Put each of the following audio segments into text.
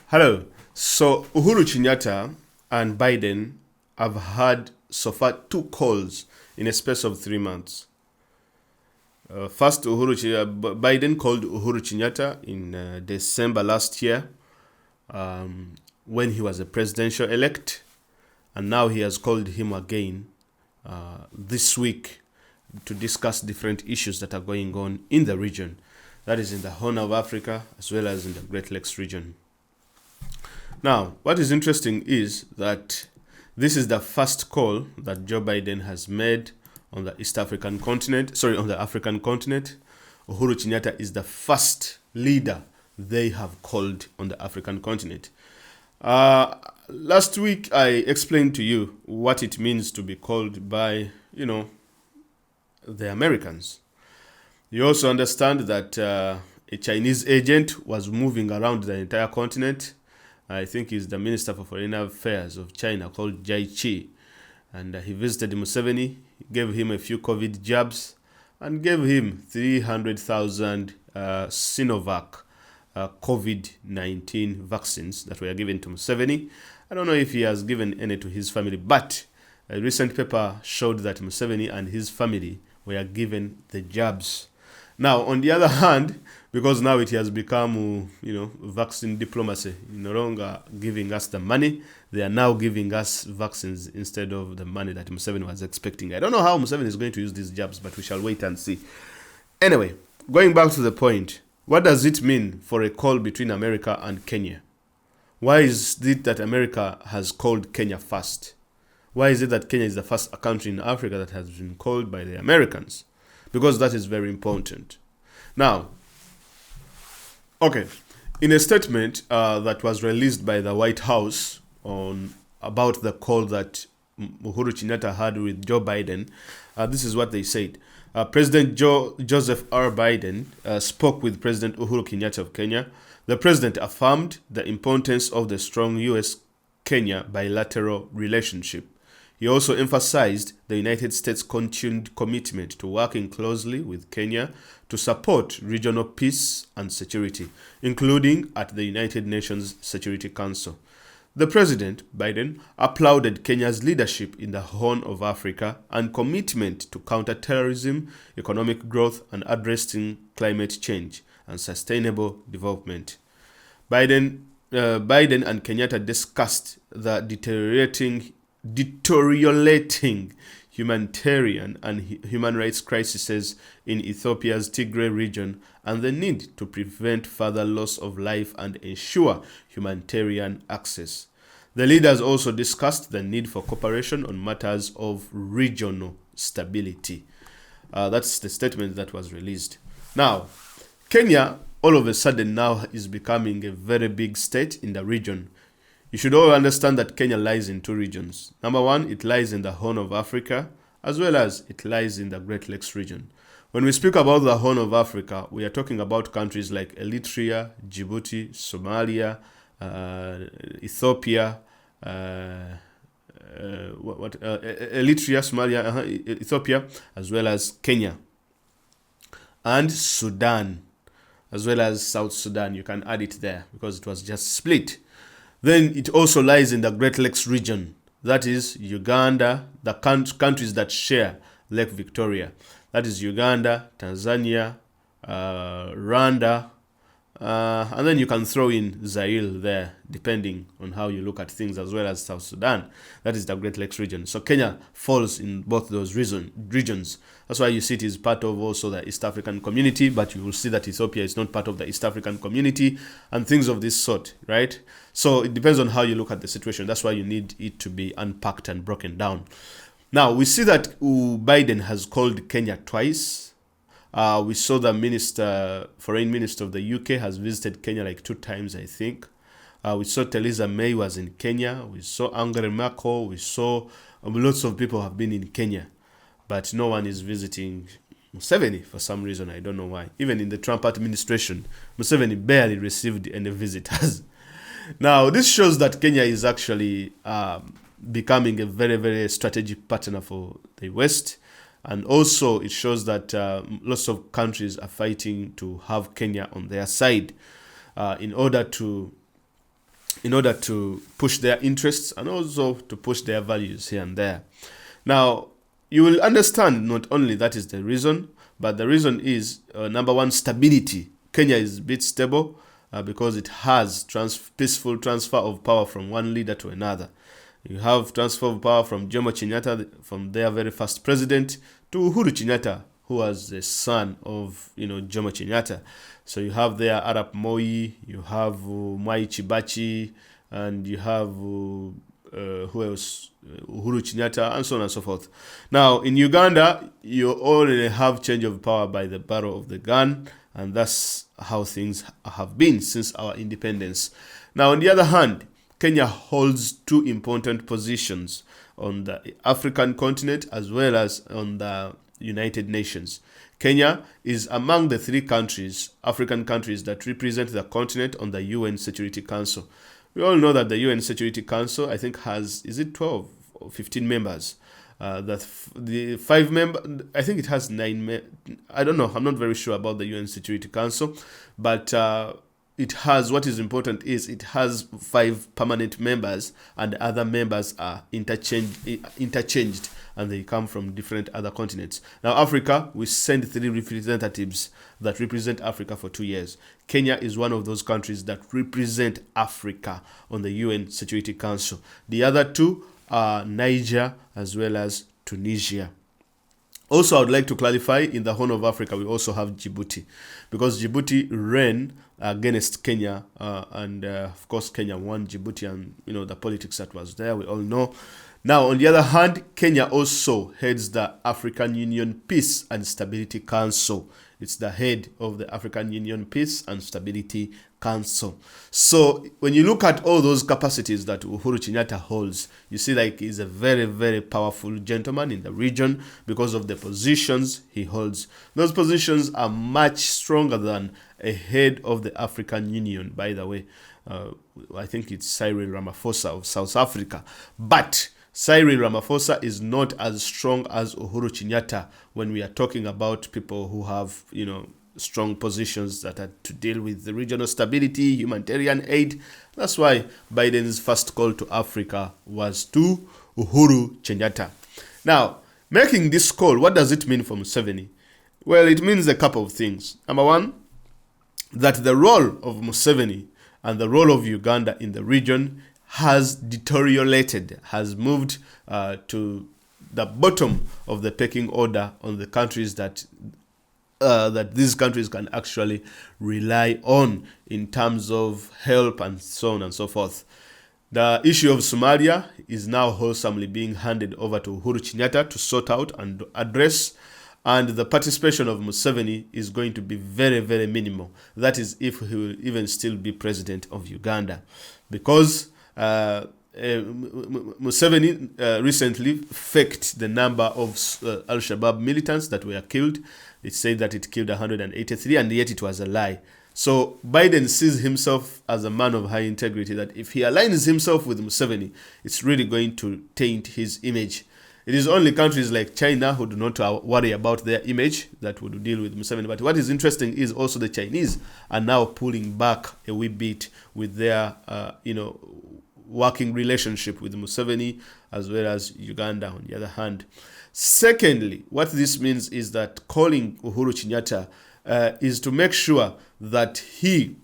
Hello. So Uhuru Kenyatta and Biden have had so far two calls in a space of 3 months. First, Biden called Uhuru Kenyatta in December last year when he was a presidential elect, and now he has called him again this week to discuss different issues that are going on in the region. That is in the Horn of Africa as well as in the Great Lakes region. Now, what is interesting is that this is the first call that Joe Biden has made on the on the African continent. Uhuru Kenyatta is the first leader they have called on the African continent. Last week, I explained to you what it means to be called by, the Americans. You also understand that a Chinese agent was moving around the entire continent. I think he's the Minister for Foreign Affairs of China called Jai Chi. And he visited Museveni, gave him a few COVID jabs, and gave him 300,000 Sinovac COVID-19 vaccines that were given to Museveni. I don't know if he has given any to his family, but a recent paper showed that Museveni and his family were given the jabs. Now, on the other hand, because now it has become, vaccine diplomacy, no longer giving us the money, they are now giving us vaccines instead of the money that Museveni was expecting. I don't know how Museveni is going to use these jabs, but we shall wait and see. Anyway, going back to the point, what does it mean for a call between America and Kenya? Why is it that America has called Kenya first? Why is it that Kenya is the first country in Africa that has been called by the Americans? Because that is very important. Now, in a statement that was released by the White House about the call that Uhuru Kenyatta had with Joe Biden, this is what they said. President Joseph R. Biden spoke with President Uhuru Kenyatta of Kenya. The president affirmed the importance of the strong U.S.-Kenya bilateral relationship. He also emphasized the United States' continued commitment to working closely with Kenya to support regional peace and security, including at the United Nations Security Council. The President, Biden, applauded Kenya's leadership in the Horn of Africa and commitment to counterterrorism, economic growth, and addressing climate change and sustainable development. Biden and Kenyatta discussed the deteriorating humanitarian and human rights crises in Ethiopia's Tigray region and the need to prevent further loss of life and ensure humanitarian access. The leaders also discussed the need for cooperation on matters of regional stability. That's the statement that was released. Now, Kenya all of a sudden now is becoming a very big state in the region. You should all understand that Kenya lies in two regions. Number one, it lies in the Horn of Africa, as well as it lies in the Great Lakes region. When we speak about the Horn of Africa, we are talking about countries like Eritrea, Djibouti, Somalia, Ethiopia, Eritrea, Somalia, Ethiopia, as well as Kenya, and Sudan, as well as South Sudan. You can add it there because it was just split. Then it also lies in the Great Lakes region. That is Uganda, the countries that share Lake Victoria. That is Uganda, Tanzania, Rwanda, and then you can throw in Zaire there, depending on how you look at things, as well as South Sudan. That is the Great Lakes region. So Kenya falls in both those regions. That's why you see it is part of also the East African community, but you will see that Ethiopia is not part of the East African community and things of this sort, right? So it depends on how you look at the situation. That's why you need it to be unpacked and broken down. Now, we see that Biden has called Kenya twice. We saw the foreign minister of the UK has visited Kenya like 2 times, I think. We saw Theresa May was in Kenya. We saw Angela Merkel. We saw lots of people have been in Kenya. But no one is visiting Museveni for some reason. I don't know why. Even in the Trump administration, Museveni barely received any visitors. Now, this shows that Kenya is actually becoming a very, very strategic partner for the West. And also, it shows that lots of countries are fighting to have Kenya on their side in order to in order to push their interests and also to push their values here and there. Now, you will understand not only that is the reason, but the reason is number one, stability. Kenya is a bit stable because it has peaceful transfer of power from one leader to another. You have transfer of power from Jomo Kenyatta, from their very first president, to Uhuru Kenyatta, who was the son of Jomo Kenyatta. So you have there Arap Moi, you have Mwai Chibachi, and you have who else? Uhuru Kenyatta, and so on and so forth. Now, in Uganda, you already have change of power by the barrel of the gun, and that's how things have been since our independence. Now, on the other hand, Kenya holds two important positions on the African continent as well as on the United Nations. Kenya is among the three countries, African countries, that represent the continent on the UN Security Council. We all know that the UN Security Council, I think, has, is it 12 or 15 members? The 5 member, I think it has 9. I don't know. I'm not very sure about the UN Security Council, but it has, what is important is it has 5 permanent members, and other members are interchanged, and they come from different other continents. Now, Africa, we send 3 representatives that represent Africa for 2 years. Kenya is one of those countries that represent Africa on the UN Security Council. The other 2 are Niger as well as Tunisia. Also, I would like to clarify, in the Horn of Africa, we also have Djibouti, because Djibouti ran against Kenya, and of course, Kenya won Djibouti, and the politics that was there, we all know. Now, on the other hand, Kenya also heads the African Union Peace and Stability Council. It's the head of the African Union Peace and Stability Council. So when you look at all those capacities that Uhuru Kenyatta holds, you see like he's a very, very powerful gentleman in the region because of the positions he holds. Those positions are much stronger than a head of the African Union, by the way. I think it's Cyril Ramaphosa of South Africa. But Cyril Ramaphosa is not as strong as Uhuru Kenyatta when we are talking about people who have, strong positions that are to deal with the regional stability, humanitarian aid. That's why Biden's first call to Africa was to Uhuru Kenyatta. Now, making this call, what does it mean for Museveni? Well, it means a couple of things. Number one, that the role of Museveni and the role of Uganda in the region has deteriorated, has moved to the bottom of the pecking order on the countries that these countries can actually rely on in terms of help and so on and so forth. The issue of Somalia is now wholesomely being handed over to Uhuru Kenyatta to sort out and address, and the participation of Museveni is going to be very, very minimal. That is, if he will even still be president of Uganda, because Museveni recently faked the number of Al-Shabaab militants that were killed. It said that it killed 183, and yet it was a lie. So Biden sees himself as a man of high integrity, that if he aligns himself with Museveni, it's really going to taint his image. It is only countries like China who do not worry about their image that would deal with Museveni. But what is interesting is also the Chinese are now pulling back a wee bit with their, working relationship with Museveni as well as Uganda on the other hand. Secondly, what this means is that calling Uhuru Kenyatta is to make sure that he's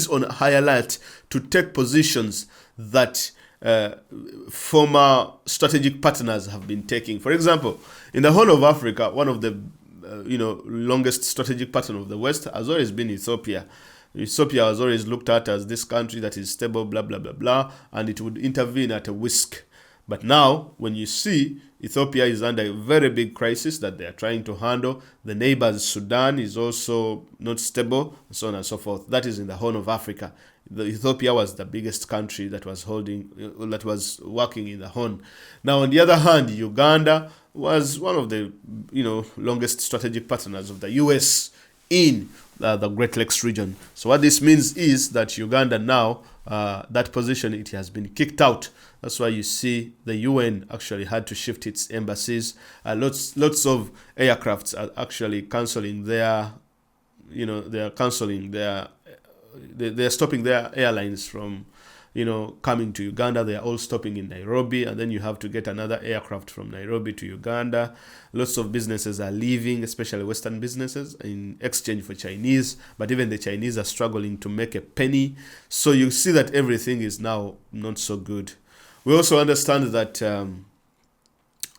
on high alert to take positions that former strategic partners have been taking. For example, in the Horn of Africa, one of the longest strategic partner of the West has always been Ethiopia. Ethiopia was always looked at as this country that is stable, blah, blah, blah, blah, and it would intervene at a whisk. But now, when you see Ethiopia is under a very big crisis that they are trying to handle, the neighbors, Sudan, is also not stable, and so on and so forth. That is in the Horn of Africa. Ethiopia was the biggest country that was working in the Horn. Now, on the other hand, Uganda was one of the longest strategic partners of the U.S. in the Great Lakes region. So what this means is that Uganda now, that position, it has been kicked out. That's why you see the UN actually had to shift its embassies. Lots of aircrafts are actually cancelling their they are canceling they're stopping their airlines from coming to Uganda. They are all stopping in Nairobi, and then you have to get another aircraft from Nairobi to Uganda. Lots of businesses are leaving, especially Western businesses, in exchange for Chinese, but even the Chinese are struggling to make a penny. So you see that everything is now not so good. We also understand that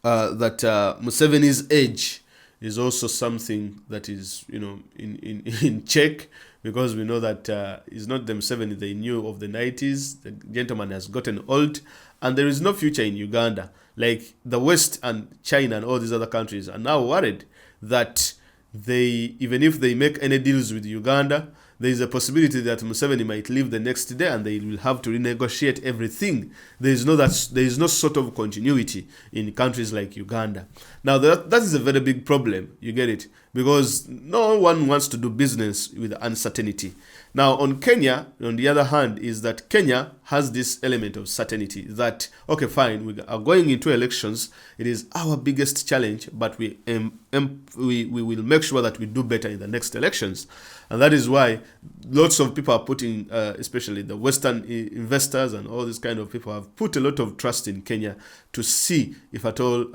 Museveni's age is also something that is in check, because we know that he's not the Museveni they knew of the 90s. The gentleman has gotten old, and there is no future in Uganda. Like the West and China and all these other countries are now worried that even if they make any deals with Uganda, there is a possibility that Museveni might leave the next day and they will have to renegotiate everything. There is no sort of continuity in countries like Uganda. Now that is a very big problem. You get it? Because no one wants to do business with uncertainty. Now on Kenya, on the other hand, is that Kenya has this element of certainty that, okay, fine, we are going into elections. It is our biggest challenge, but we will make sure that we do better in the next elections. And that is why lots of people are putting, especially the Western investors and all these kind of people, have put a lot of trust in Kenya to see if at all,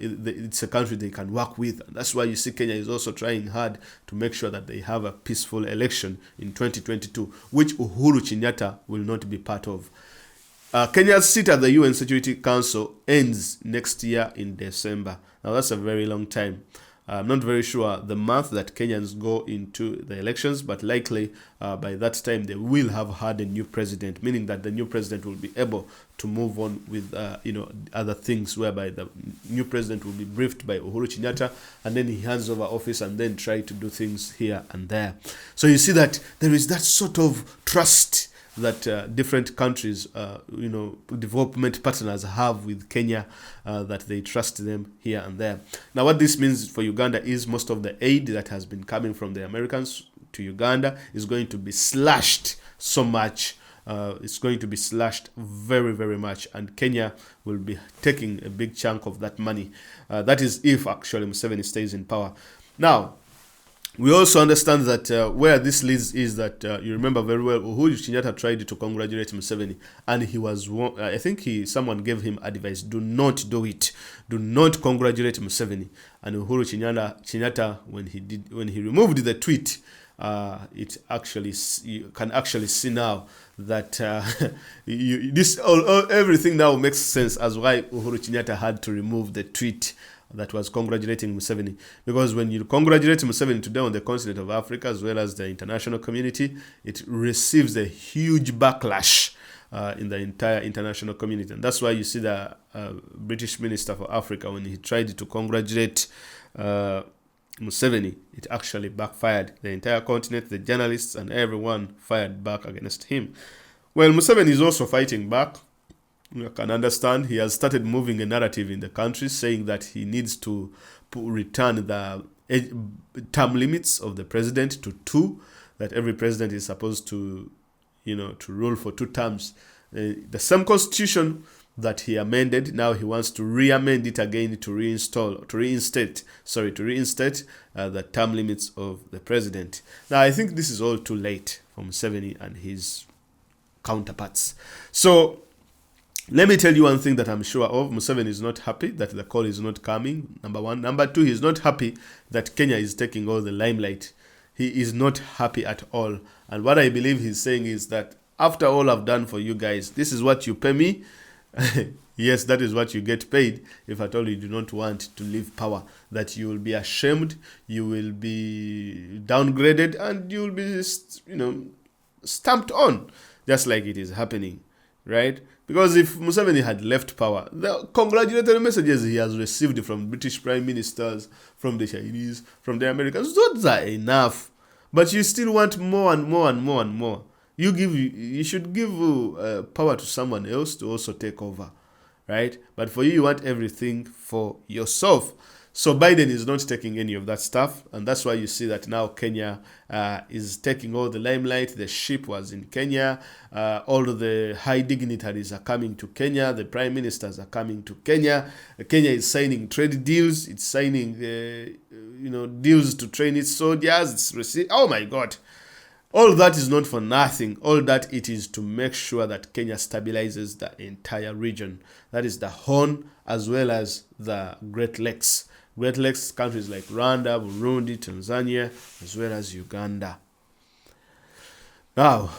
it's a country they can work with. And that's why you see Kenya is also trying hard to make sure that they have a peaceful election in 2022, which Uhuru Kenyatta will not be part of. Kenya's seat at the UN Security Council ends next year in December. Now that's a very long time. I'm not very sure the month that Kenyans go into the elections, but likely by that time they will have had a new president, meaning that the new president will be able to move on with other things, whereby the new president will be briefed by Uhuru Kenyatta, and then he hands over office and then try to do things here and there. So you see that there is that sort of trust that different countries, development partners have with Kenya, that they trust them here and there. Now, what this means for Uganda is most of the aid that has been coming from the Americans to Uganda is going to be slashed so much. It's going to be slashed very, very much, and Kenya will be taking a big chunk of that money. That is if actually Museveni stays in power. Now, we also understand that where this leads is that you remember very well, Uhuru Kenyatta tried to congratulate Museveni, and he was, I think someone gave him advice: do not do it, do not congratulate Museveni. And Uhuru Kenyatta, when he removed the tweet, you can actually see now that everything now makes sense as why Uhuru Kenyatta had to remove the tweet that was congratulating Museveni. Because when you congratulate Museveni today on the continent of Africa, as well as the international community, it receives a huge backlash in the entire international community. And that's why you see the British Minister for Africa, when he tried to congratulate Museveni, it actually backfired. The entire continent, the journalists and everyone fired back against him. Well, Museveni is also fighting back. You can understand he has started moving a narrative in the country, saying that he needs to return the term limits of the president to 2, that every president is supposed to rule for 2 terms. The same constitution that he amended, now he wants to re-amend it again to reinstate the term limits of the president. Now, I think this is all too late for Museveni and his counterparts. So, let me tell you one thing that I'm sure of. Museveni is not happy that the call is not coming, number 1. Number 2, he's not happy that Kenya is taking all the limelight. He is not happy at all. And what I believe he's saying is that after all I've done for you guys, this is what you pay me. Yes, that is what you get paid if at all you do not want to leave power. That you will be ashamed, you will be downgraded, and you will be, stamped on, just like it is happening, right? Because if Museveni had left power, the congratulatory messages he has received from British prime ministers, from the Chinese, from the Americans, those are enough. But you still want more and more and more and more. You should give power to someone else to also take over, right? But for you want everything for yourself. So Biden is not taking any of that stuff, and that's why you see that now Kenya is taking all the limelight. The ship was in Kenya. All of the high dignitaries are coming to Kenya. The prime ministers are coming to Kenya. Kenya is signing trade deals. It's signing, deals to train its soldiers. Oh my God. All that is not for nothing. All that it is to make sure that Kenya stabilizes the entire region. That is the Horn as well as the Great Lakes. Great Lakes countries like Rwanda, Burundi, Tanzania, as well as Uganda. Now,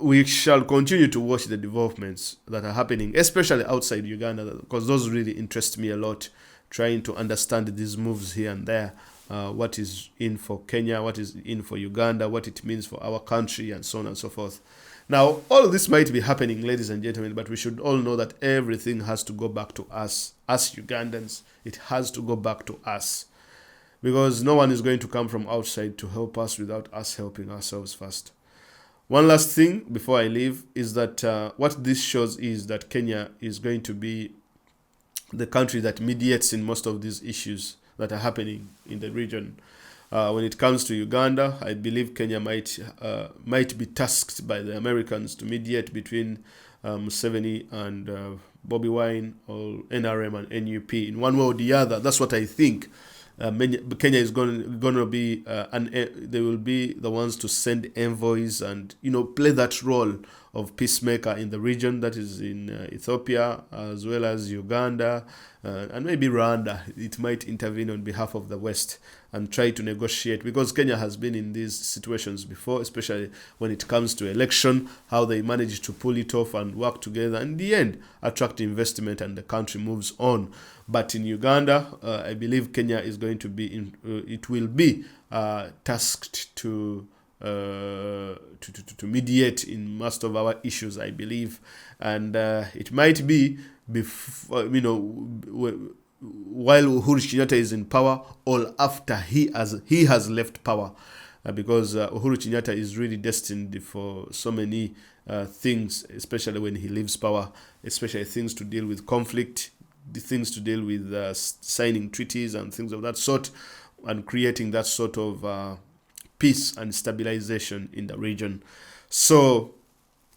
we shall continue to watch the developments that are happening, especially outside Uganda, because those really interest me a lot, trying to understand these moves here and there. What is in for Kenya, what is in for Uganda, what it means for our country, and so on and so forth. Now, all of this might be happening, ladies and gentlemen, but we should all know that everything has to go back to us Ugandans. It has to go back to us, because no one is going to come from outside to help us without us helping ourselves first. One last thing before I leave is that what this shows is that Kenya is going to be the country that mediates in most of these issues that are happening in the region. When it comes to Uganda, I believe Kenya might be tasked by the Americans to mediate between Museveni and Bobby Wine, or NRM and NUP in one way or the other. That's what I think. Kenya is going to be, they will be the ones to send envoys and play that role of peacemaker in the region, that is in Ethiopia as well as Uganda and maybe Rwanda. It might intervene on behalf of the West and try to negotiate, because Kenya has been in these situations before, especially when it comes to election, how they manage to pull it off and work together, and in the end attract investment and the country moves on. But in Uganda, I believe Kenya is going to be it will be tasked to mediate in most of our issues, I believe, and it might be before, while Uhuru Kenyatta is in power, or after he has left power, because Uhuru Kenyatta is really destined for so many things, especially when he leaves power, especially things to deal with conflict, the things to deal with signing treaties and things of that sort, and creating that sort of peace and stabilization in the region. So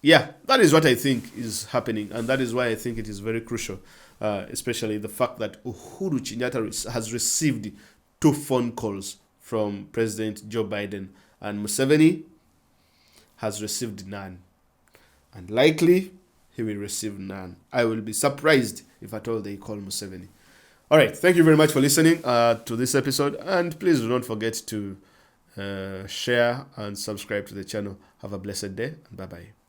yeah, that is what I think is happening, and that is why I think it is very crucial, especially the fact that Uhuru Kenyatta has received 2 phone calls from President Joe Biden, and Museveni has received none, and likely he will receive none. I will be surprised if at all they call Museveni. All right, thank you very much for listening to this episode, and please do not forget to share and subscribe to the channel. Have a blessed day, and bye-bye.